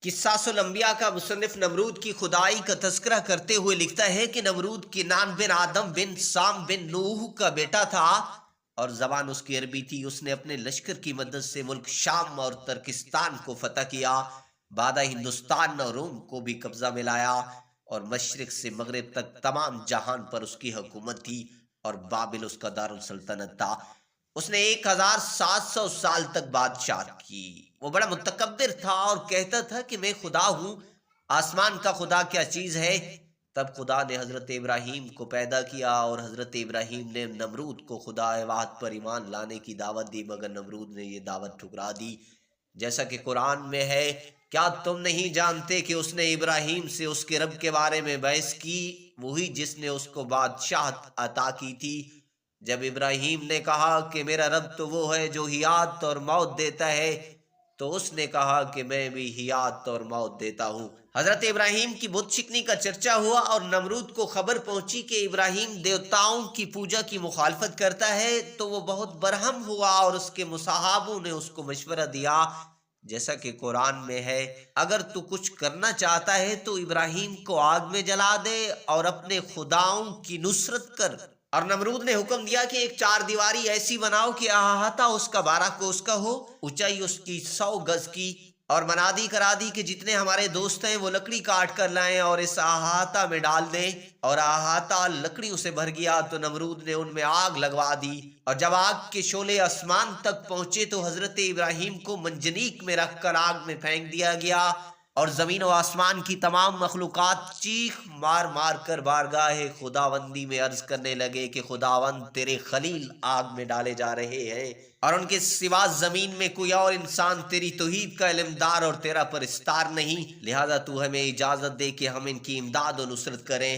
قصاص الانبیاء کا مصنف نمرود کی خدائی کا تذکرہ کرتے ہوئے لکھتا ہے کہ نمرود کنان بن آدم بن سام بن نوح کا بیٹا تھا اور زبان اس کی عربی تھی۔ اس نے اپنے لشکر کی مدد سے ملک شام اور ترکستان کو فتح کیا، بعد ہندوستان اور روم کو بھی قبضہ میں لایا اور مشرق سے مغرب تک تمام جہان پر اس کی حکومت تھی اور بابل اس کا دارالسلطنت تھا۔ اس نے 1700 سال تک بادشاہت کی۔ وہ بڑا متکبر تھا اور کہتا تھا کہ میں خدا ہوں۔ آسمان کا خدا کیا چیز ہے؟ تب خدا نے حضرت ابراہیم کو پیدا کیا اور حضرت ابراہیم نے نمرود کو خدا واحد پر ایمان لانے کی دعوت دی، مگر نمرود نے یہ دعوت ٹھکرا دی۔ جیسا کہ قرآن میں ہے، کیا تم نہیں جانتے کہ اس نے ابراہیم سے اس کے رب کے بارے میں بحث کی، وہی جس نے اس کو بادشاہت عطا کی تھی؟ جب ابراہیم نے کہا کہ میرا رب تو وہ ہے جو حیات اور موت دیتا ہے، تو اس نے کہا کہ میں بھی حیات اور موت دیتا ہوں۔ حضرت ابراہیم کی بت شکنی کا چرچا ہوا اور نمرود کو خبر پہنچی کہ ابراہیم دیوتاؤں کی پوجا کی مخالفت کرتا ہے، تو وہ بہت برہم ہوا اور اس کے مصاحبوں نے اس کو مشورہ دیا، جیسا کہ قرآن میں ہے، اگر تو کچھ کرنا چاہتا ہے تو ابراہیم کو آگ میں جلا دے اور اپنے خداؤں کی نصرت کر۔ اور نمرود نے حکم دیا کہ ایک 4 دیواری ایسی بناؤ کہ احاطہ اس کا 12 کوس کا ہو، اونچائی اس کی 100 گز کی، اور منادی کرا دی کہ جتنے ہمارے دوست ہیں وہ لکڑی کاٹ کر لائیں اور اس احاطہ میں ڈال دیں۔ اور احاطہ لکڑیوں سے بھر گیا تو نمرود نے ان میں آگ لگوا دی، اور جب آگ کے شعلے آسمان تک پہنچے تو حضرت ابراہیم کو منجنیق میں رکھ کر آگ میں پھینک دیا گیا، اور زمین و آسمان کی تمام مخلوقات چیخ مار مار کر بارگاہ خداوندی میں عرض کرنے لگے کہ خداوند تیرے خلیل آگ میں ڈالے جا رہے ہیں، اور ان کے سوا زمین میں کوئی اور انسان تیری توحید کا علمدار اور تیرا پرستار نہیں، لہذا تو ہمیں اجازت دے کہ ہم ان کی امداد و نصرت کریں۔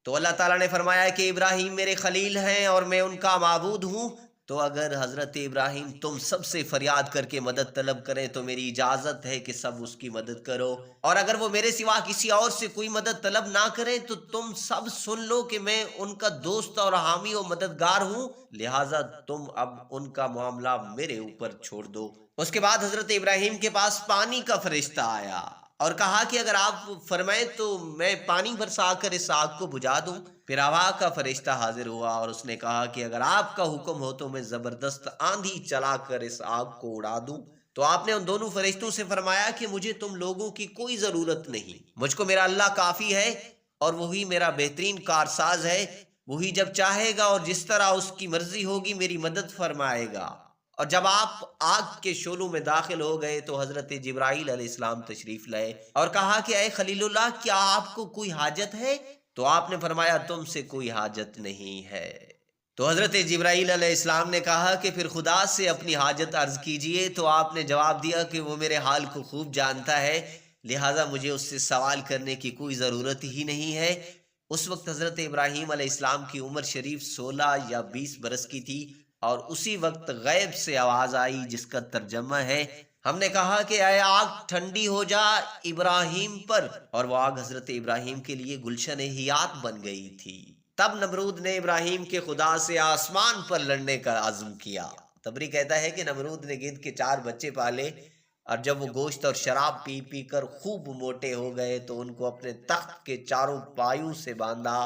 تو اللہ تعالیٰ نے فرمایا کہ ابراہیم میرے خلیل ہیں اور میں ان کا معبود ہوں، تو اگر حضرت ابراہیم تم سب سے فریاد کر کے مدد طلب کریں تو میری اجازت ہے کہ سب اس کی مدد کرو، اور اگر وہ میرے سوا کسی اور سے کوئی مدد طلب نہ کریں تو تم سب سن لو کہ میں ان کا دوست اور حامی و مددگار ہوں، لہٰذا تم اب ان کا معاملہ میرے اوپر چھوڑ دو۔ اس کے بعد حضرت ابراہیم کے پاس پانی کا فرشتہ آیا اور کہا کہ اگر آپ فرمائیں تو میں پانی برسا کر اس آگ کو بجھا دوں۔ پھر ہوا کا فرشتہ حاضر ہوا اور اس نے کہا کہ اگر آپ کا حکم ہو تو میں زبردست آندھی چلا کر اس آگ کو اڑا دوں۔ تو آپ نے ان دونوں فرشتوں سے فرمایا کہ مجھے تم لوگوں کی کوئی ضرورت نہیں، مجھ کو میرا اللہ کافی ہے، اور وہی میرا بہترین کارساز ہے، وہی جب چاہے گا اور جس طرح اس کی مرضی ہوگی میری مدد فرمائے گا۔ اور جب آپ آگ کے شعلوں میں داخل ہو گئے تو حضرت جبرائیل علیہ السلام تشریف لائے اور کہا کہ اے خلیل اللہ، کیا آپ کو کوئی حاجت ہے؟ تو آپ نے فرمایا تم سے کوئی حاجت نہیں ہے۔ تو حضرت جبرائیل علیہ السلام نے کہا کہ پھر خدا سے اپنی حاجت عرض کیجئے۔ تو آپ نے جواب دیا کہ وہ میرے حال کو خوب جانتا ہے، لہٰذا مجھے اس سے سوال کرنے کی کوئی ضرورت ہی نہیں ہے۔ اس وقت حضرت ابراہیم علیہ السلام کی عمر شریف 16 یا 20 برس کی تھی، اور اسی وقت غیب سے آواز آئی جس کا ترجمہ ہے، ہم نے کہا کہ اے آگ ٹھنڈی ہو جا ابراہیم پر، اور وہ آگ حضرت ابراہیم کے لیے گلشن حیات بن گئی تھی۔ تب نمرود نے ابراہیم کے خدا سے آسمان پر لڑنے کا عزم کیا۔ تبری کہتا ہے کہ نمرود نے گدھ کے 4 بچے پالے، اور جب وہ گوشت اور شراب پی پی کر خوب موٹے ہو گئے تو ان کو اپنے تخت کے چاروں پایوں سے باندھا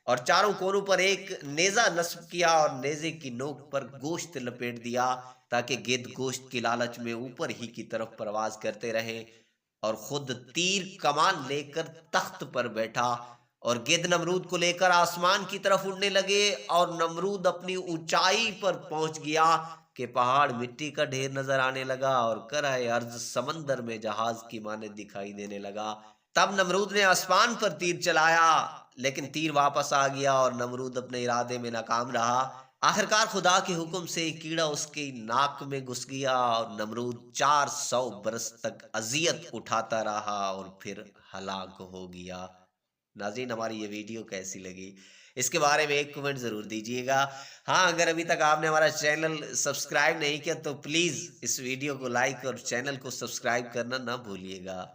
اور چاروں کونوں پر ایک نیزہ نصب کیا اور نیزے کی نوک پر گوشت لپیٹ دیا تاکہ گدھ گوشت کی لالچ میں اوپر ہی کی طرف پرواز کرتے رہیں، اور خود تیر کمان لے کر تخت پر بیٹھا، اور گدھ نمرود کو لے کر آسمان کی طرف اڑنے لگے، اور نمرود اپنی اونچائی پر پہنچ گیا کہ پہاڑ مٹی کا ڈھیر نظر آنے لگا اور کرۂ ارض سمندر میں جہاز کی مانند دکھائی دینے لگا۔ تب نمرود نے آسمان پر تیر چلایا، لیکن تیر واپس آ گیا اور نمرود اپنے ارادے میں ناکام رہا۔ آخرکار خدا کے حکم سے ایک کیڑا اس کی ناک میں گھس گیا اور نمرود 400 برس تک اذیت اٹھاتا رہا اور پھر ہلاک ہو گیا۔ ناظرین، ہماری یہ ویڈیو کیسی لگی اس کے بارے میں ایک کمنٹ ضرور دیجیے گا۔ ہاں، اگر ابھی تک آپ نے ہمارا چینل سبسکرائب نہیں کیا تو پلیز اس ویڈیو کو لائک اور چینل کو سبسکرائب کرنا نہ بھولیے گا۔